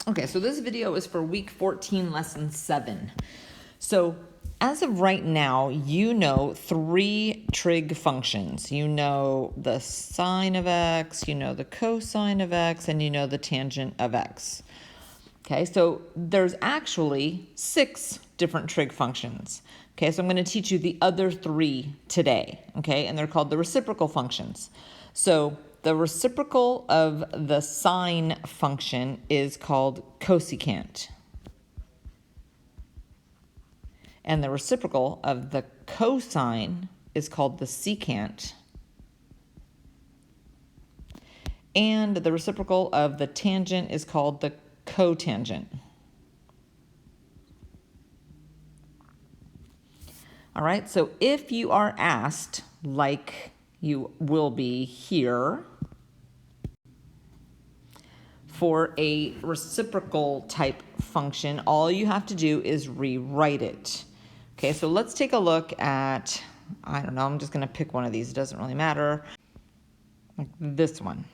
Okay, so this video is for week 14, lesson 7. So as of right now, you know 3 trig functions. You know the sine of x, you know the cosine of x, and you know the tangent of x. Okay, so there's actually 6 different trig functions. Okay, so I'm going to teach you the other 3 today. Okay, and they're called the reciprocal functions. So the reciprocal of the sine function is called cosecant. And the reciprocal of the cosine is called the secant. And the reciprocal of the tangent is called the cotangent. All right, so if you are asked, like you will be here, for a reciprocal type function, all you have to do is rewrite it. Okay, so let's take a look at, I don't know, I'm just going to pick one of these. It doesn't really matter. Like this one.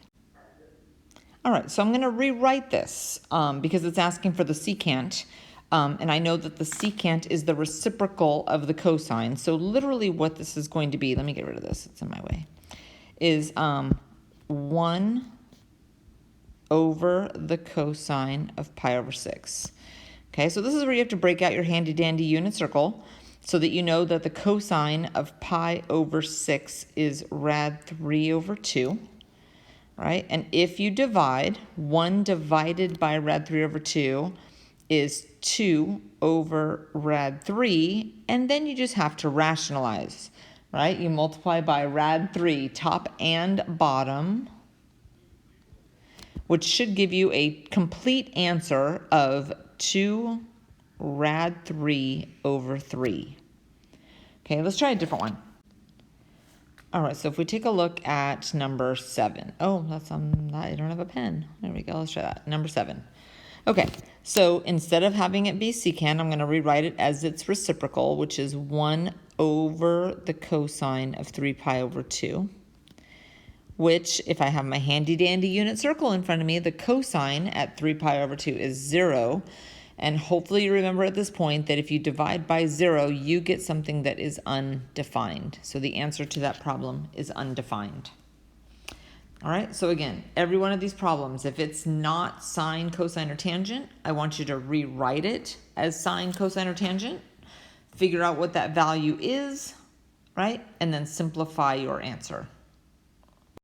All right, so I'm going to rewrite this because it's asking for the secant. And I know that the secant is the reciprocal of the cosine. So literally what this is going to be, let me get rid of this, it's in my way, is 1 over the cosine of pi over 6. Okay, so this is where you have to break out your handy dandy unit circle so that you know that the cosine of pi over 6 is rad 3 over 2. Right? And if you divide, 1 divided by rad 3 over 2 is 2 over rad 3, and then you just have to rationalize, right? You multiply by rad 3, top and bottom, which should give you a complete answer of 2 rad 3 over 3. Okay, let's try a different one. All right, so if we take a look at number 7. Oh, that's I don't have a pen. There we go. Let's try that. Number 7. Okay, so instead of having it be secant, I'm going to rewrite it as its reciprocal, which is 1 over the cosine of 3 pi over 2. Which, if I have my handy dandy unit circle in front of me, the cosine at 3 pi over 2 is 0. And hopefully you remember at this point that if you divide by 0, you get something that is undefined. So the answer to that problem is undefined. All right, so again, every one of these problems, if it's not sine, cosine, or tangent, I want you to rewrite it as sine, cosine, or tangent, figure out what that value is, right? And then simplify your answer.